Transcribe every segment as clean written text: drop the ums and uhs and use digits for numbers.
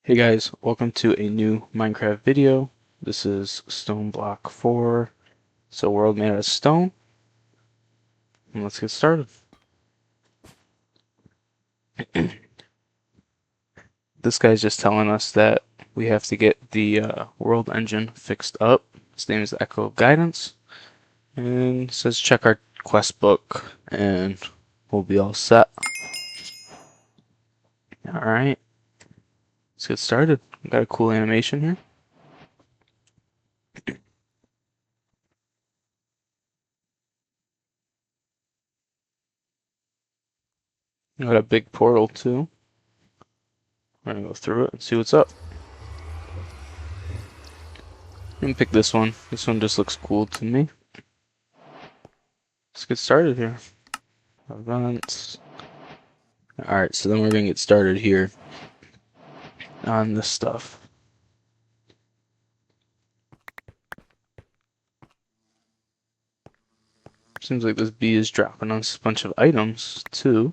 Hey guys, welcome to a new Minecraft video. This is stone block 4. So world made out of stone. And let's get started. This guy's just telling us that we have to get the world engine fixed up. His name is Echo Guidance. And it says check our quest book and we'll be all set. Alright, let's get started. We got a cool animation here. We got a big portal too. We're gonna go through it and see what's up. I'm gonna pick this one. This one just looks cool to me. Let's get started here. Events. Alright, so then we're gonna get started here on this stuff. Seems like this bee is dropping us a bunch of items too.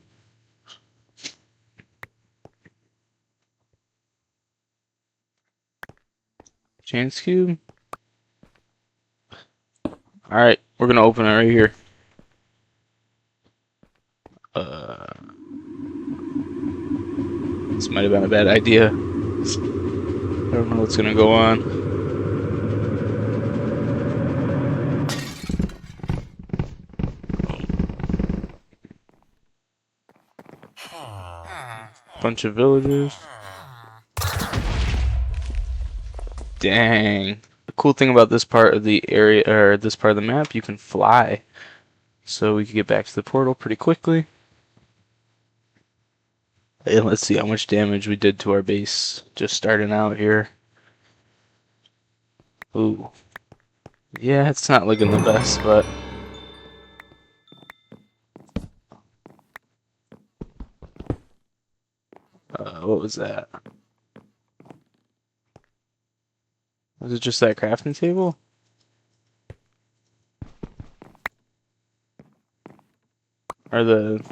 Chance cube. Alright, we're gonna open it right here. This might have been a bad idea. I don't know what's gonna go on. Bunch of villagers. Dang. The cool thing about this part of the area, or this part of the map, you can fly. So we can get back to the portal pretty quickly. And let's see how much damage we did to our base just starting out here. Ooh. Yeah, it's not looking the best, but... what was that? Was it just that crafting table? Or the...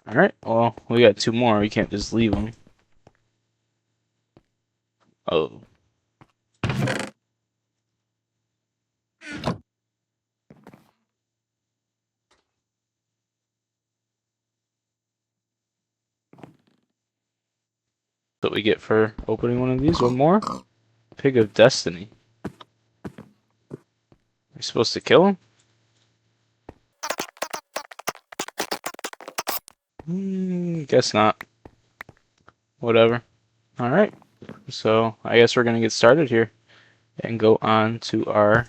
Alright, well, we got two more. We can't just leave them. Oh. What we get for opening one of these? One more? Pig of Destiny. We're supposed to kill him? Guess not. Whatever. Alright. So, I guess we're gonna get started here. And go on to our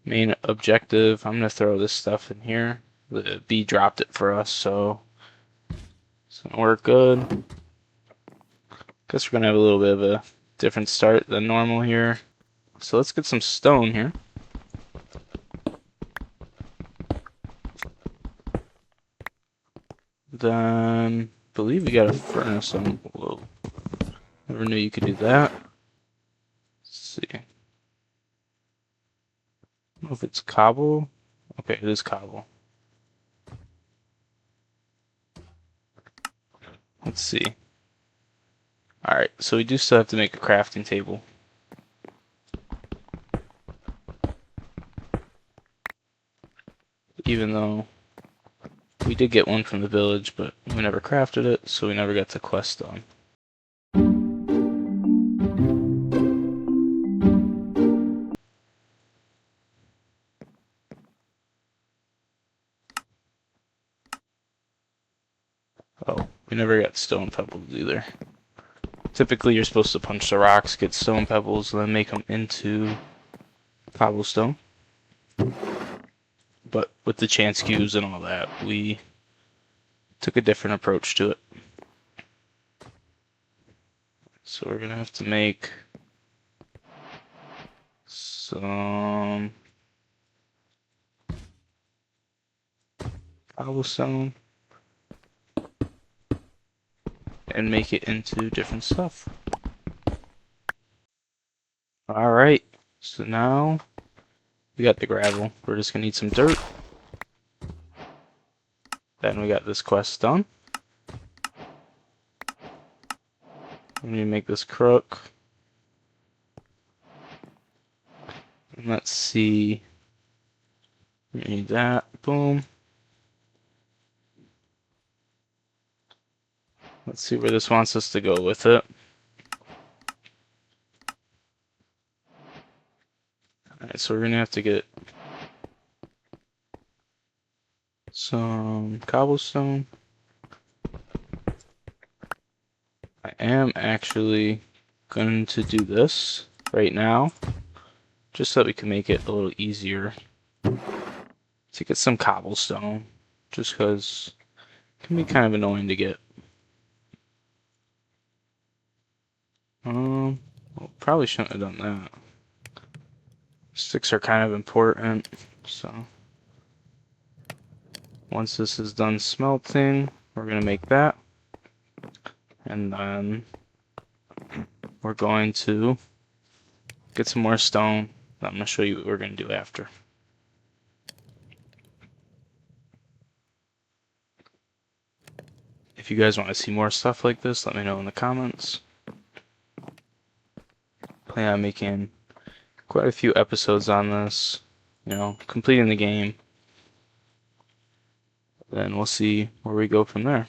main objective. I'm gonna throw this stuff in here. The bee dropped it for us, so it's gonna work good. Guess we're gonna have a little bit of a different start than normal here. So let's get some stone here. Then I believe we got a furnace on. Whoa. Never knew you could do that. Let's see. I don't know if it's cobble. Okay, it is cobble. Let's see. Alright, so we do still have to make a crafting table. Even though we did get one from the village, but we never crafted it, so we never got the quest done. Oh, we never got stone pebbles either. Typically, you're supposed to punch the rocks, get stone pebbles, and then make them into cobblestone. But with the chance cubes and all that, we took a different approach to it. So we're gonna have to make some cobblestone and make it into different stuff. Alright, so now we got the gravel. We're just gonna need some dirt. Then we got this quest done. We need to make this crook. And let's see. We need that. Boom. Let's see where this wants us to go with it. Alright, so we're gonna have to get some cobblestone. I am actually going to do this right now, just so that we can make it a little easier to get some cobblestone, just because it can be kind of annoying to get. Well, probably shouldn't have done that. Sticks are kind of important, so once this is done smelting, we're going to make that, and then we're going to get some more stone. I'm going to show you what we're going to do after. If you guys want to see more stuff like this, let me know in the comments. Plan on making quite a few episodes on this, completing the game. Then we'll see where we go from there.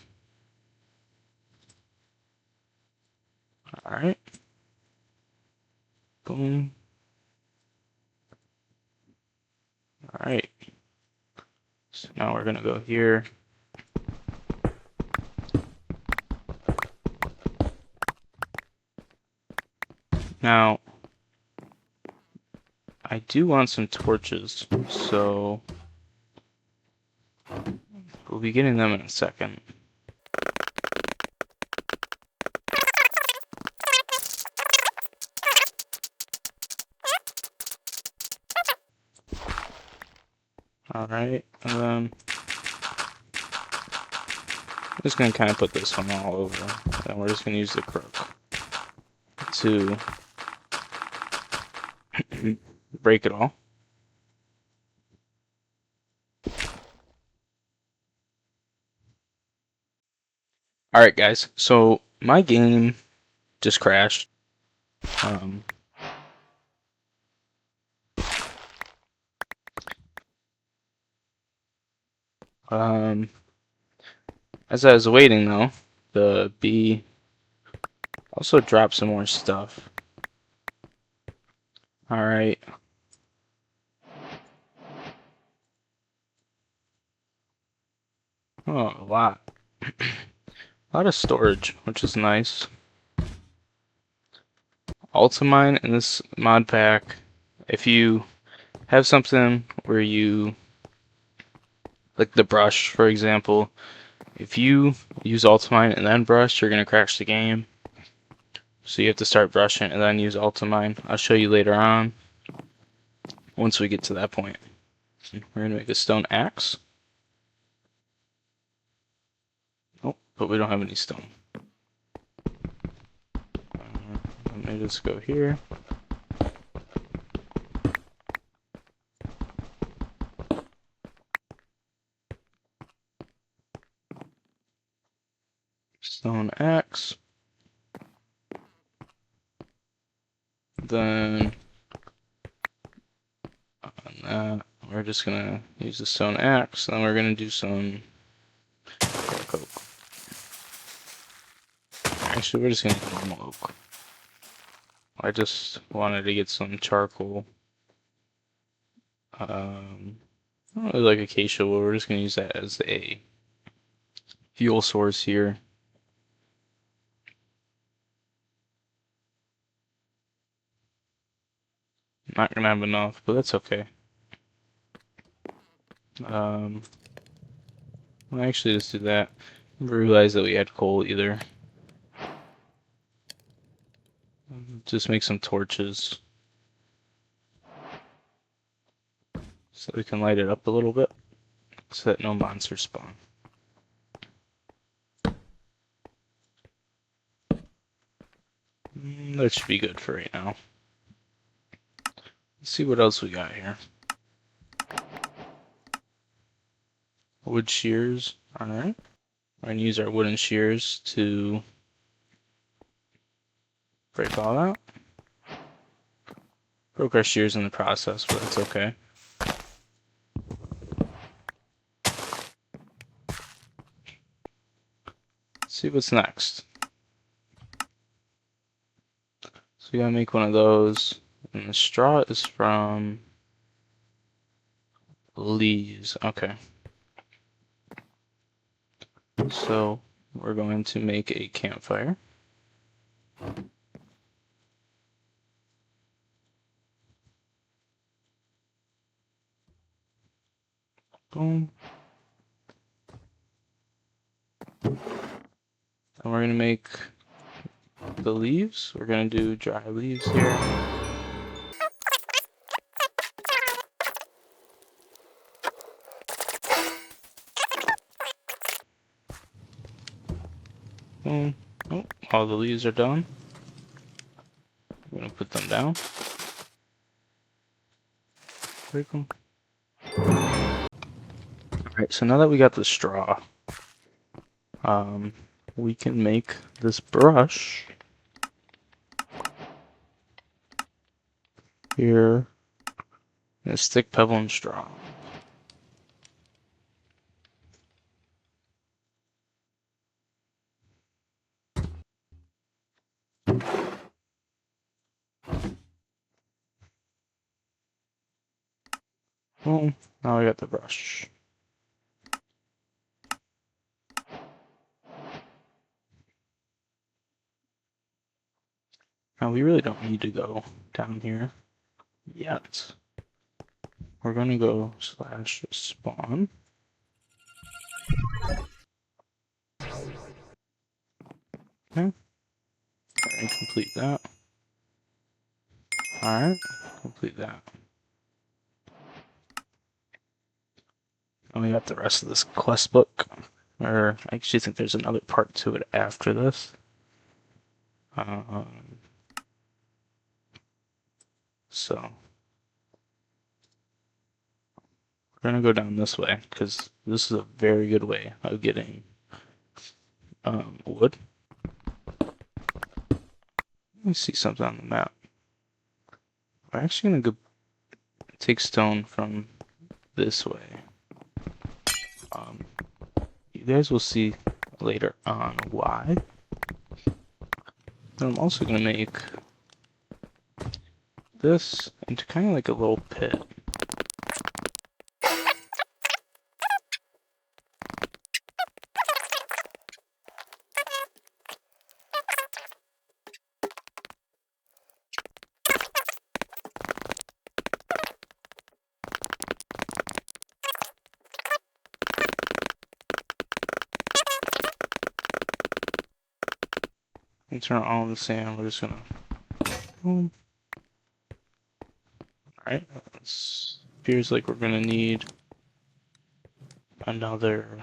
Alright. Boom. Alright. So now we're going to go here. Now, I do want some torches, so we'll be getting them in a second. Alright, I'm just going to kind of put this one all over, and we're just going to use the crook to break it all. Alright guys, so my game just crashed. As I was waiting though, the bee also dropped some more stuff. Alright. Oh, a lot. A lot of storage, which is nice. Ultimine in this mod pack, if you have something where you, like the brush for example, if you use Ultimine and then brush, you're going to crash the game. So you have to start brushing and then use Ultimine. I'll show you later on, once we get to that point. We're going to make a stone axe. Oh, but we don't have any stone. Let me just go here. Stone axe. Then on that, we're just gonna use the stone axe. Then we're gonna do some oak. Actually, we're just gonna do normal oak. I just wanted to get some charcoal. I don't really like acacia wood. We're just gonna use that as a fuel source here. Not gonna have enough, but that's okay. Well, actually, let's do that. Never realized that we had coal either. Just make some torches so we can light it up a little bit so that no monsters spawn. That should be good for right now. Let's see what else we got here. Wood shears. Alright. We're going to use our wooden shears to break all that. Broke our shears in the process, but it's okay. Let's see what's next. So we gotta make one of those. And the straw is from leaves. Okay. So we're going to make a campfire. Boom. And we're gonna make the leaves. We're gonna do dry leaves here. Boom. Oh, all the leaves are done. I'm gonna put them down. Break them. Alright, so now that we got the straw, we can make this brush here in a stick, pebble, and straw. Boom. Now we got the brush. Now we really don't need to go down here yet. We're gonna go slash spawn. Okay. And complete that. Alright, complete that. And we got the rest of this quest book. Or I actually think there's another part to it after this. So we're gonna go down this way because this is a very good way of getting wood. Let me see something on the map. We're actually gonna go take stone from this way. You guys will see later on why. And I'm also gonna make this into kind of like a little pit. And turn all the sand. We're just gonna boom. Alright, appears like we're gonna need another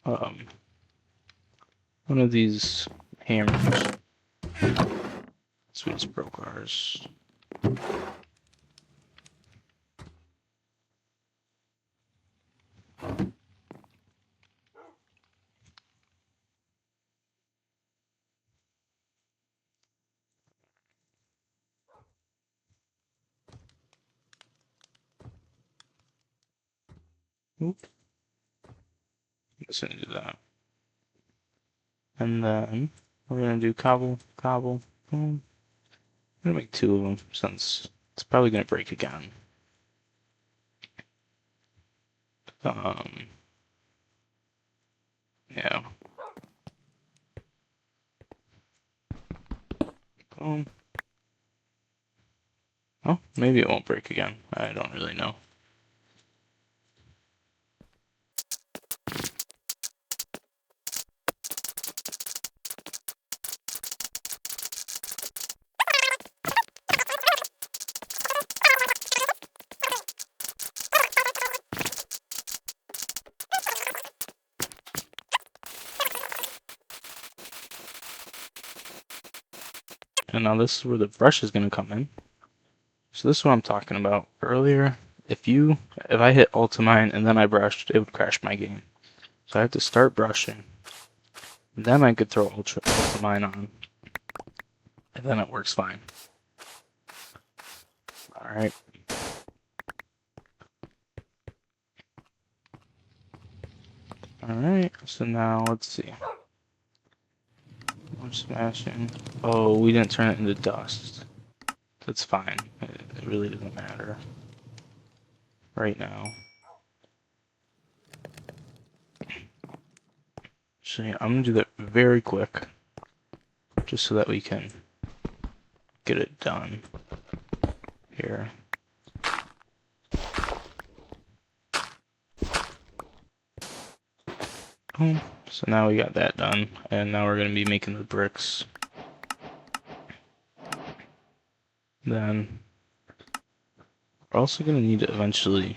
one of these hammers. So we just broke ours. Oop. Just gonna do that. And then we're gonna do cobble, cobble, boom. I'm gonna make 2 of them since it's probably gonna break again. Yeah. Boom. Oh, maybe it won't break again. I don't really know. And now this is where the brush is going to come in. So this is what I'm talking about earlier. If you if I hit ultimine and then I brushed, it would crash my game. So I have to start brushing. Then I could throw ultimine on. And then it works fine. Alright. Alright, so now let's see. We're smashing. Oh, we didn't turn it into dust. That's fine. It really doesn't matter right now. So yeah, I'm gonna do that very quick, just so that we can get it done here. Boom. So now we got that done, and now we're gonna be making the bricks. Then we're also gonna need to eventually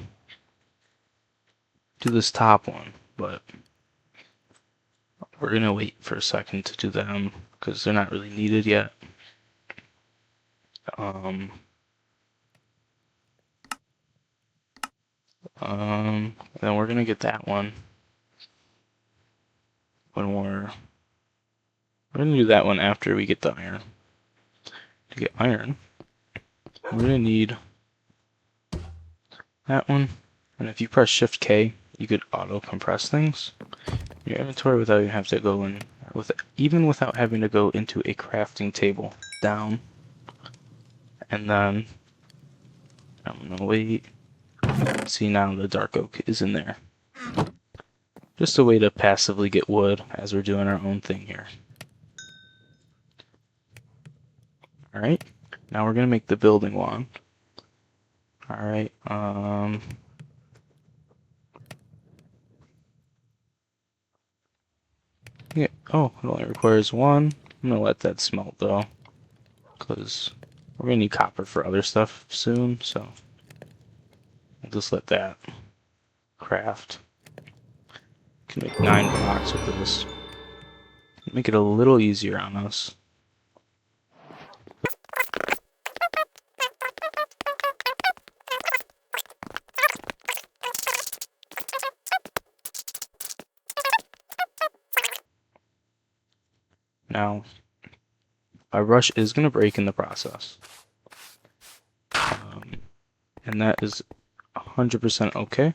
do this top one, but we're gonna wait for a second to do them because they're not really needed yet. Then we're gonna get that one when we're gonna do that one after we get the iron. To get iron, we're gonna need that one, and if you press Shift K, you could auto compress things in your inventory without even having to go in, even without having to go into a crafting table. Down, and then I'm gonna wait. See, now the dark oak is in there. Just a way to passively get wood as we're doing our own thing here. Alright, now we're gonna make the building wand. Alright, yeah, oh, it only requires one. I'm gonna let that smelt though, because we're gonna need copper for other stuff soon, so I'll just let that craft. Can make 9 blocks with this. Make it a little easier on us. Now, our brush is going to break in the process. And that is 100% okay.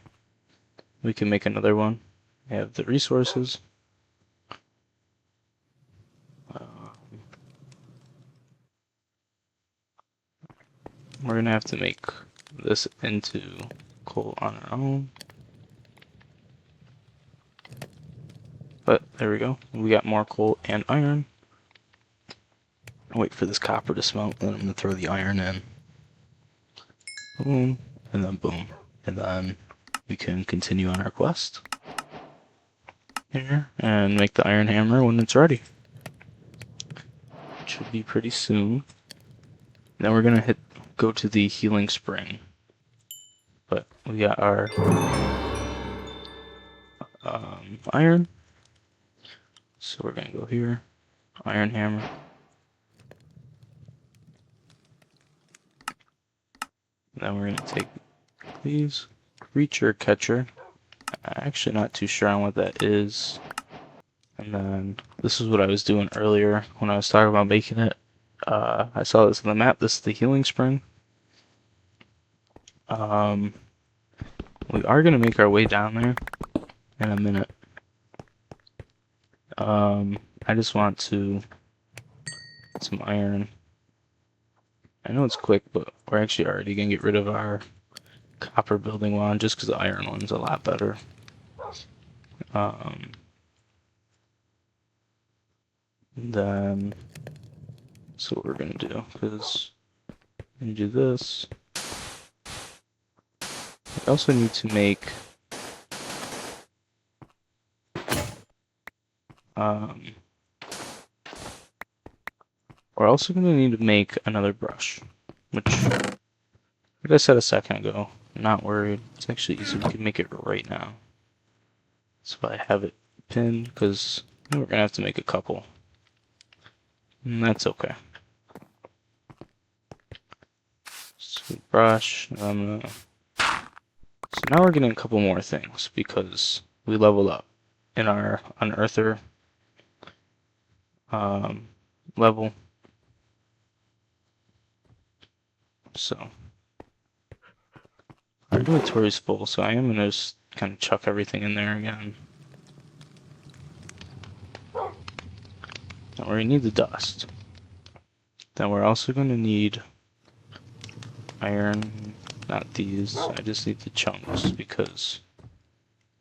We can make another one. We have the resources. We're going to have to make this into coal on our own. But there we go. We got more coal and iron. I'll wait for this copper to smelt, then I'm going to throw the iron in. Boom, and then boom. And then we can continue on our quest here and make the iron hammer when it's ready. It should be pretty soon. Then we're going to go to the healing spring. But we got our iron. So we're going to go here, iron hammer. Then we're going to take these, creature catcher. I'm actually not too sure on what that is. And then this is what I was doing earlier when I was talking about making it. I saw this on the map. This is the healing spring. We are going to make our way down there in a minute. I just want to get some iron. I know it's quick, but we're actually already going to get rid of our copper building wand just because the iron one's a lot better. Then that's what we're going to do, because we're going to do this. We also need to make we're also going to need to make another brush, which, like I said a second ago, I'm not worried. It's actually easy. We can make it right now. So I have it pinned, because we're going to have to make a couple. And that's okay. So brush, I'm going to now we're getting a couple more things because we leveled up in our unearther level. So our inventory is full, so I am gonna just kind of chuck everything in there again. Now we're gonna need the dust. Then we're also gonna need iron. Not these. I just need the chunks because I'm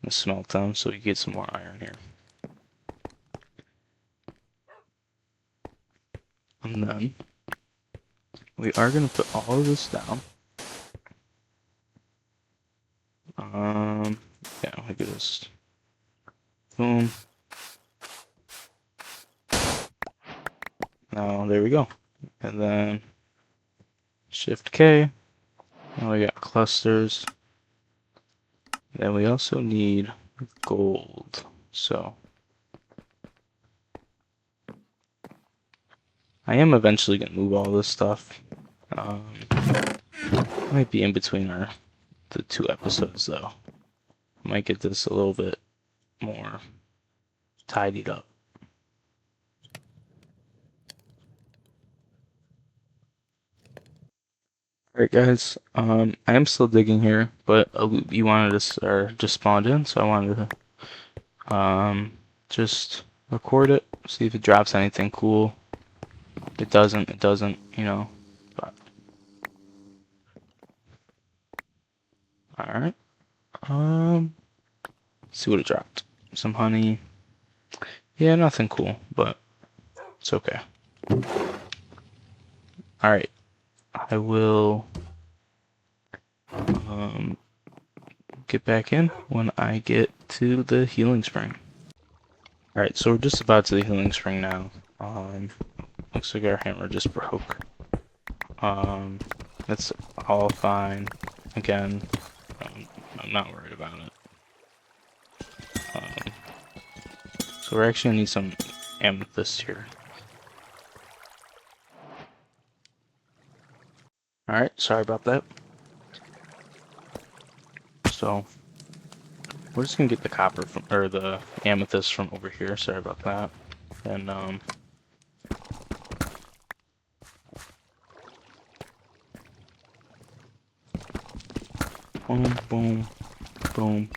gonna smelt them so we get some more iron here. And then we are gonna put all of this down. Yeah, look at this. Boom. Now there we go. And then Shift K. Now we got clusters. Then we also need gold. So I am eventually gonna move all this stuff. Might be in between the 2 episodes though. Might get this a little bit more tidied up. Alright guys, I am still digging here, but a loop you wanted to start just spawned in, so I wanted to just record it, see if it drops anything cool. If it doesn't, you know. But alright. See what it dropped. Some honey. Yeah, nothing cool, but it's okay. Alright. I will get back in when I get to the healing spring. Alright, so we're just about to the healing spring now. Looks like our hammer just broke. That's all fine. Again, I'm not worried about it. So we're actually gonna need some amethyst here. Alright, sorry about that. So we're just gonna get the copper from, or the amethyst from over here. Sorry about that. And boom, boom, boom.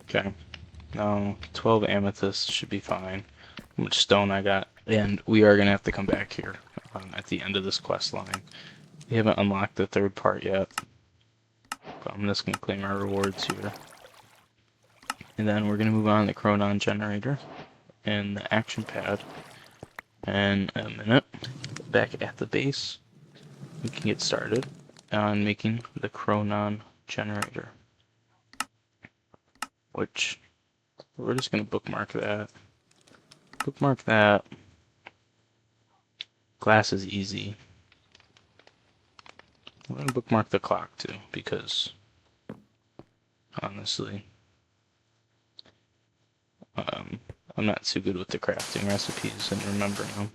Okay. Now 12 amethyst should be fine. How much stone I got, and we are gonna have to come back here at the end of this quest line. We haven't unlocked the 3rd part yet, but I'm just gonna claim our rewards here. And then we're gonna move on to the Chronon generator and the action pad. In a minute, back at the base, we can get started on making the Chronon generator, which we're just gonna bookmark that. Bookmark that. Glass is easy. I'm gonna bookmark the clock too, because honestly, I'm not too good with the crafting recipes and remembering them.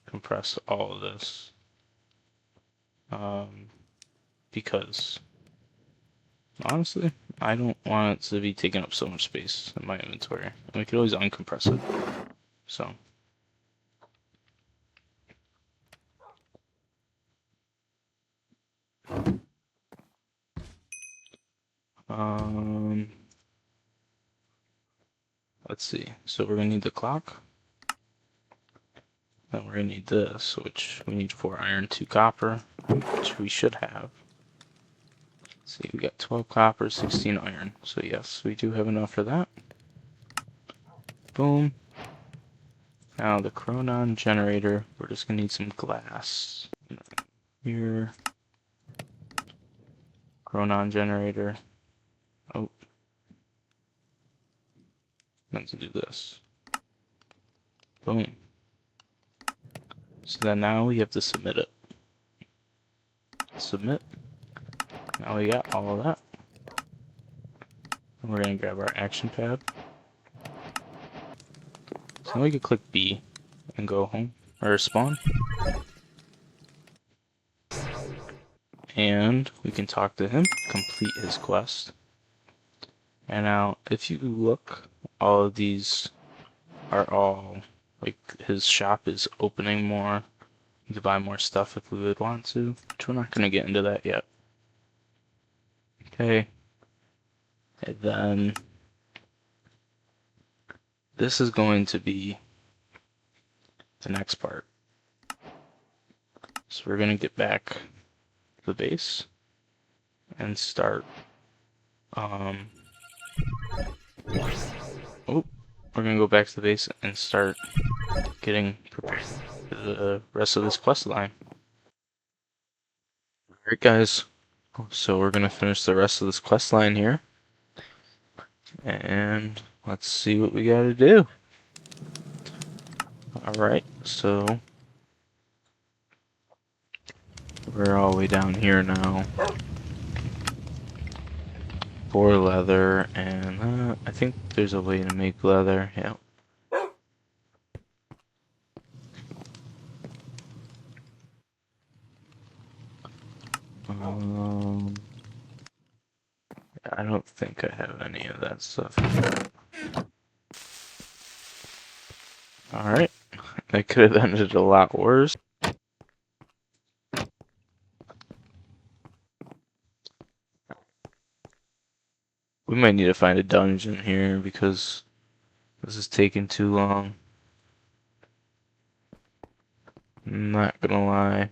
Compress all of this, because honestly, I don't want it to be taking up so much space in my inventory. And we could always uncompress it. So. Let's see. So we're gonna need the clock. Then we're gonna need this, which we need 4 iron, 2 copper, which we should have. Let's see, we got 12 copper, 16 iron. So yes, we do have enough for that. Boom. Now the Chronon generator, we're just gonna need some glass. Here. Chronon generator. Oh. Let's do this. Boom. So then now we have to submit it. Submit. Now we got all of that. And we're gonna grab our action pad. So now we can click B and go home. or spawn. And we can talk to him, complete his quest. And now, if you look, all of these are all, like, his shop is opening more. You can buy more stuff if we would want to, which we're not going to get into that yet. Okay. And then this is going to be the next part. So we're going to get back to the base and start, oh, we're going to go back to the base and start getting prepared for the rest of this quest line. Alright guys, so we're going to finish the rest of this quest line here. And let's see what we got to do. Alright, so we're all the way down here now. For leather, and I think there's a way to make leather, yeah. I don't think I have any of that stuff. Alright, that could have ended a lot worse. We might need to find a dungeon here because this is taking too long. I'm not gonna lie.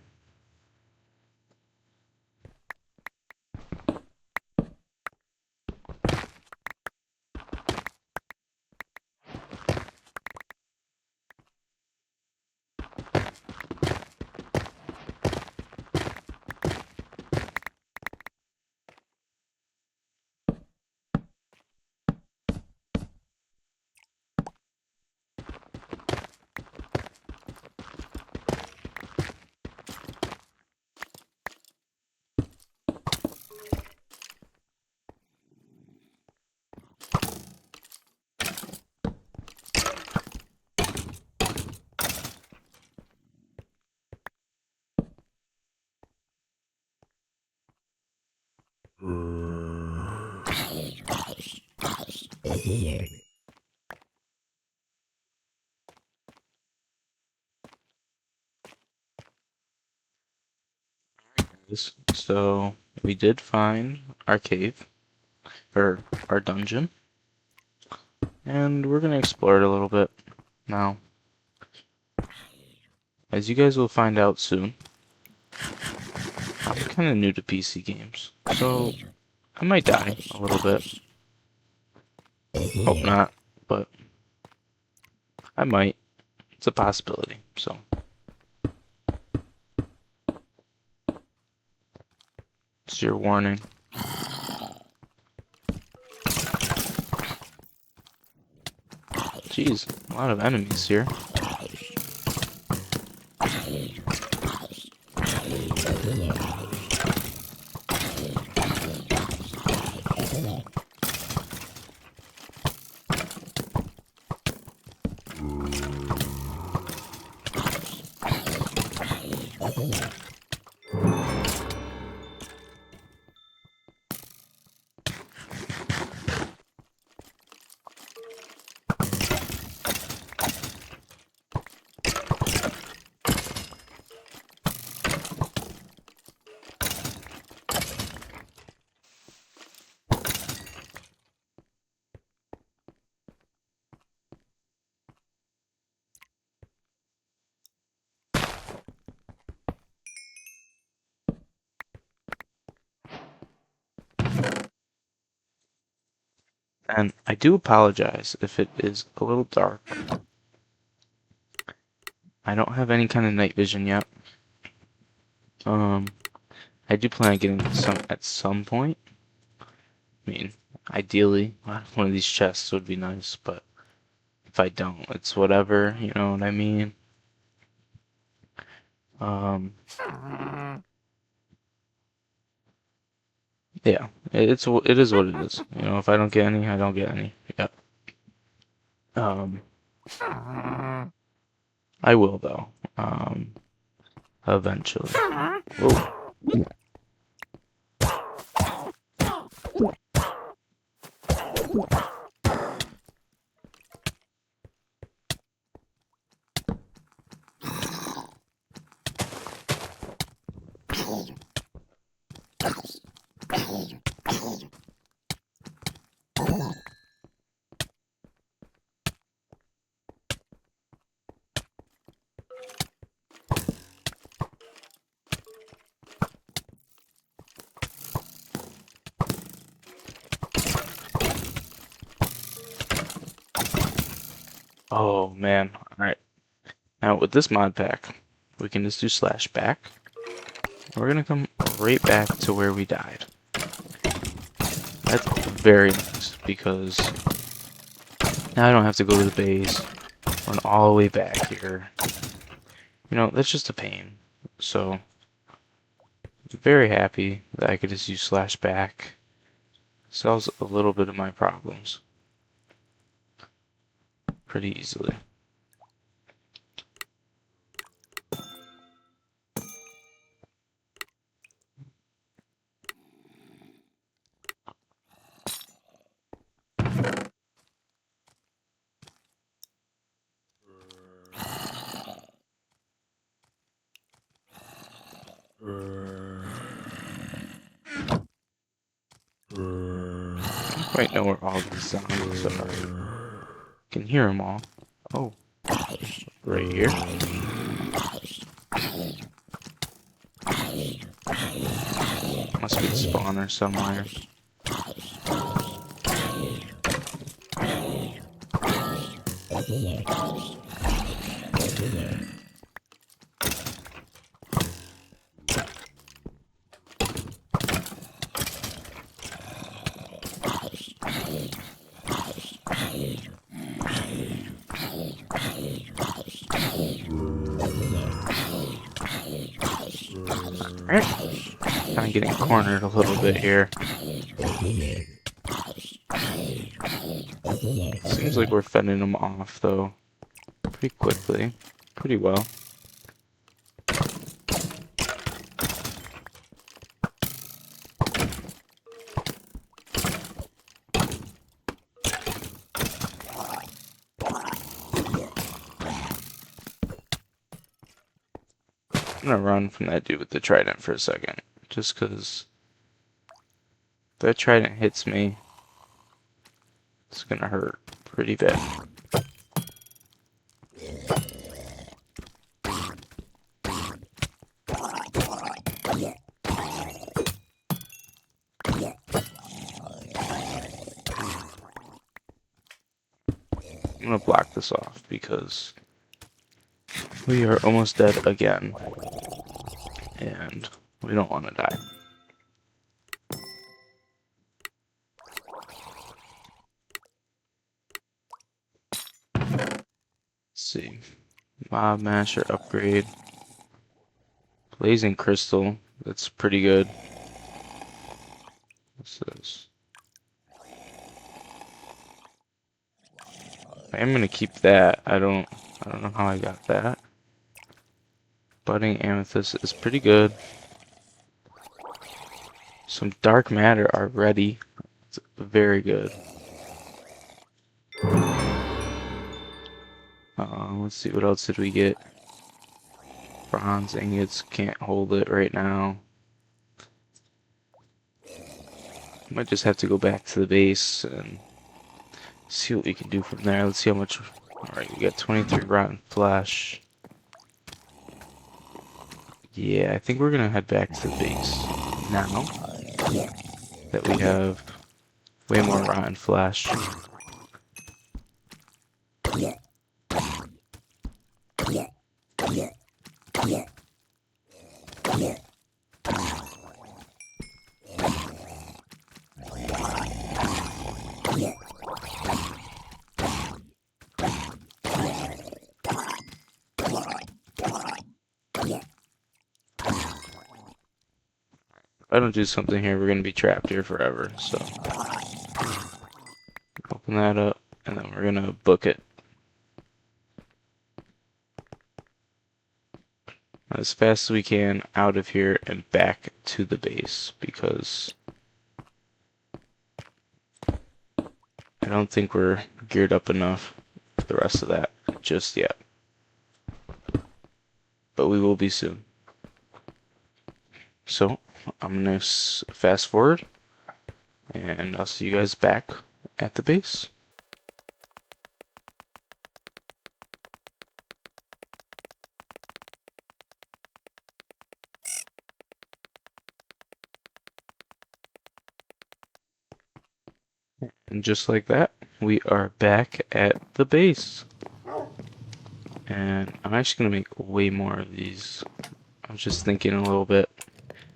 So we did find our cave, or our dungeon, and we're gonna explore it a little bit now. As you guys will find out soon, I'm kind of new to PC games, so I might die a little bit. Hope not, but I might. It's a possibility, so. It's your warning. Jeez, a lot of enemies here. And I do apologize if it is a little dark. I don't have any kind of night vision yet. I do plan on getting some at some point. I mean, ideally, one of these chests would be nice, but if I don't, it's whatever, you know what I mean? Yeah, it is what it is. You know, if I don't get any, I don't get any. Yeah. I will though. Um, eventually. Whoa. Oh man. Alright. Now with this mod pack, we can just do slash back. We're gonna come right back to where we died. That's very nice because now I don't have to go to the base, run all the way back here. You know, that's just a pain. So, I'm very happy that I could just use slash back. Solves a little bit of my problems pretty easily. I don't quite know where all these zombies are. Can hear them all. Oh, right here. Must be a spawner somewhere. Alright. Kind of getting cornered a little bit here. Seems like we're fending them off, though, pretty quickly. Pretty well. I'm gonna run from that dude with the trident for a second. Just because if that trident hits me, it's gonna hurt pretty bad. I'm gonna block this off because we are almost dead again. And we don't want to die. Let's see. Mob Masher upgrade. Blazing Crystal. That's pretty good. What's this? I am gonna keep that. I don't know how I got that. Budding Amethyst is pretty good. Some dark matter already. It's very good. Let's see, what else did we get? Bronze ingots, can't hold it right now. Might just have to go back to the base and see what we can do from there. Let's see how much. Alright, we got 23 rotten flesh. Yeah, I think we're gonna head back to the base now that we have way more rotten flesh. If I don't do something here, we're gonna be trapped here forever, so open that up and then we're gonna book it. as fast as we can out of here and back to the base, because I don't think we're geared up enough for the rest of that just yet. But we will be soon. So I'm going to fast forward, and I'll see you guys back at the base. And just like that, we are back at the base. And I'm actually going to make way more of these. I was just thinking a little bit.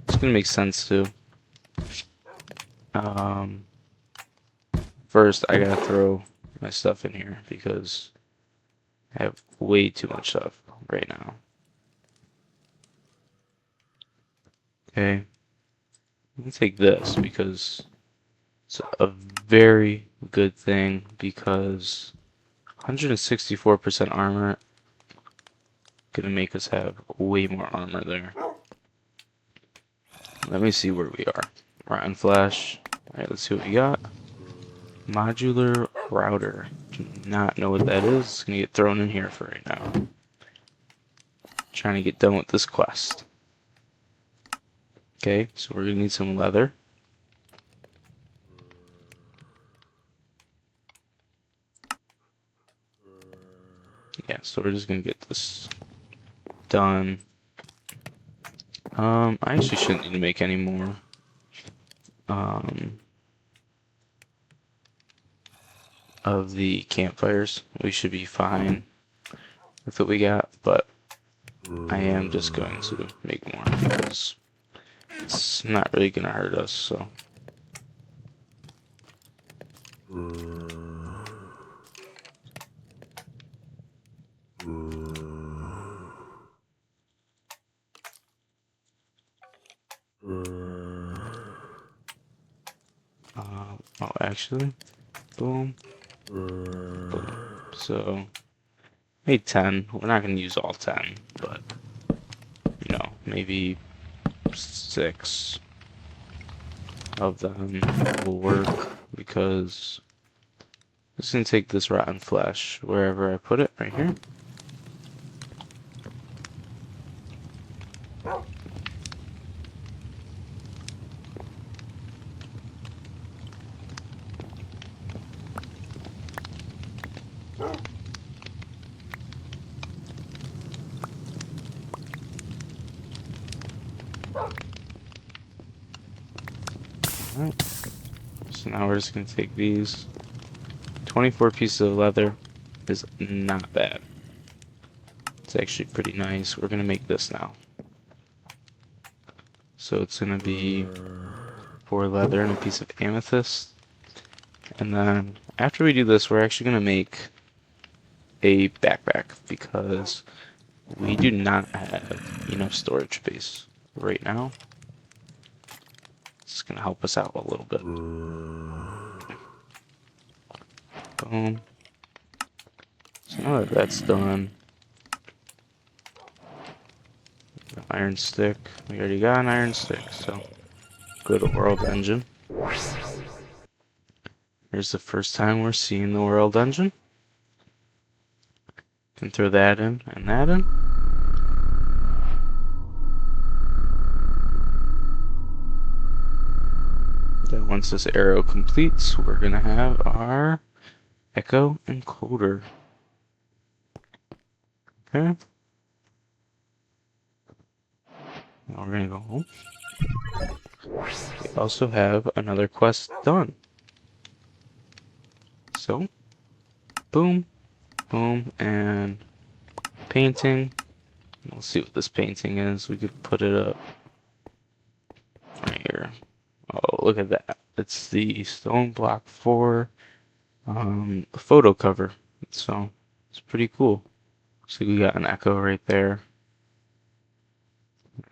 It's going to make sense too. First, I gotta throw my stuff in here because I have way too much stuff right now. Okay, I'm gonna take this because it's a very good thing, because 164% armor gonna make us have way more armor there. Let me see where we are. Rotten Flash. Alright, let's see what we got. Modular router. Do not know what that is. It's gonna get thrown in here for right now. Trying to get done with this quest. Okay, so we're gonna need some leather. Yeah, so we're just gonna get this done. I actually shouldn't need to make any more. Of the campfires. We should be fine with what we got, but I am just going to make more because it's not really gonna hurt us, so. Oh, actually, boom, boom. So, made 10. We're not gonna use all 10, but you know, maybe 6 of them will work, because I'm just gonna take this rotten flesh wherever I put it, right here. Alright, so now we're just gonna take these. 24 pieces of leather is not bad. It's actually pretty nice. We're gonna make this now. So it's gonna be 4 leather and a piece of amethyst. And then after we do this, we're actually gonna make a backpack, because we do not have enough storage space right now. It's gonna help us out a little bit. Boom. So now that that's done, iron stick. We already got an iron stick, so go to World Engine. Here's the first time we're seeing the World Engine. Can throw that in and that in. Then once this arrow completes, we're gonna have our echo encoder. Okay. Now we're gonna go home. We also have another quest done. So, boom, boom, and painting. We'll see what this painting is. We could put it up right here. Oh, look at that. It's the stone block 4 photo cover. So, it's pretty cool. So we got an echo right there.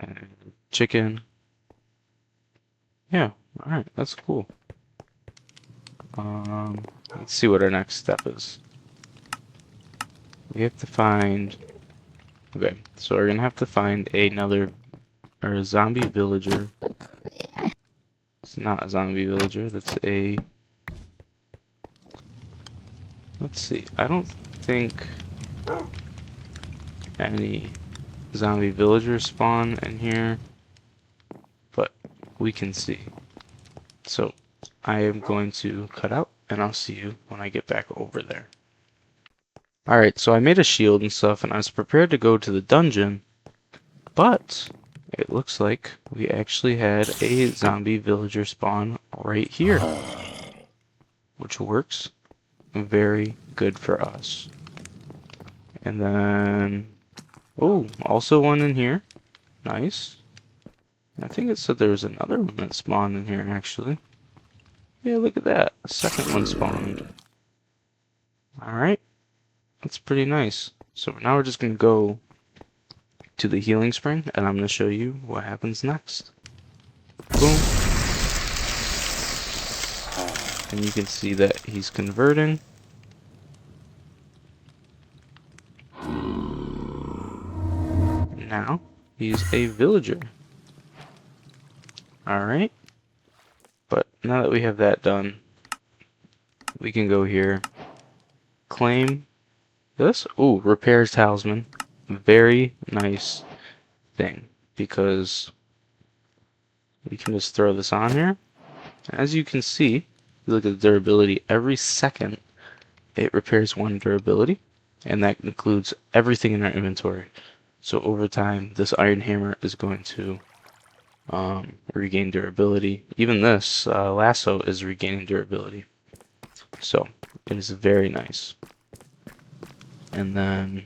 And chicken. Yeah, alright, that's cool. Let's see what our next step is. We have to find Okay, so we're gonna have to find another or a zombie villager. It's not a zombie villager, that's a... Let's see, I don't think any zombie villagers spawn in here, but we can see. So I am going to cut out, and I'll see you when I get back over there. Alright, so I made a shield and stuff, and I was prepared to go to the dungeon, but it looks like we actually had a zombie villager spawn right here, which works very good for us. And then, oh, also one in here. Nice. I think it said there was another one that spawned in here, actually. Yeah, look at that. A second one spawned. Alright, that's pretty nice. So now we're just going to go to the healing spring, and I'm going to show you what happens next. Boom. And you can see that he's converting. Now, he's a villager. Alright. But now that we have that done, we can go here, claim this. Ooh, repairs talisman. Very nice thing, because we can just throw this on here. As you can see, you look at the durability, every second it repairs 1 durability, and that includes everything in our inventory. So over time, this iron hammer is going to regain durability. Even this lasso is regaining durability. So it is very nice. And then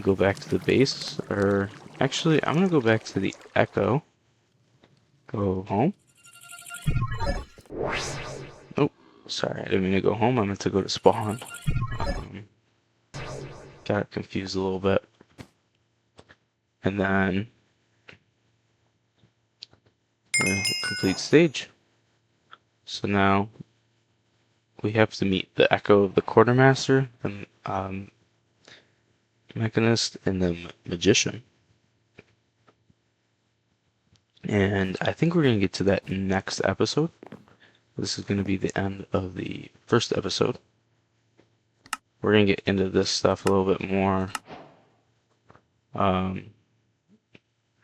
go back to the base, or actually I'm gonna go back to the echo. Go home. Oh, sorry, I didn't mean to go home. I meant to go to spawn. Got confused a little bit. And then complete stage. So now we have to meet the echo of the quartermaster, the mechanist, and the magician. And I think we're going to get to that next episode. This is going to be the end of the first episode. We're going to get into this stuff a little bit more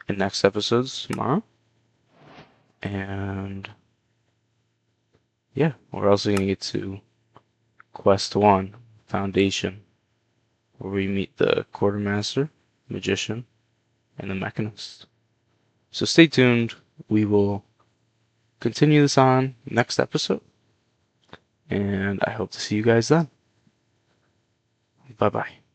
in next episodes tomorrow. And yeah, we're also going to get to Quest 1, Foundation, where we meet the quartermaster, magician, and the mechanist. So stay tuned. We will continue this on next episode. And I hope to see you guys then. Bye-bye.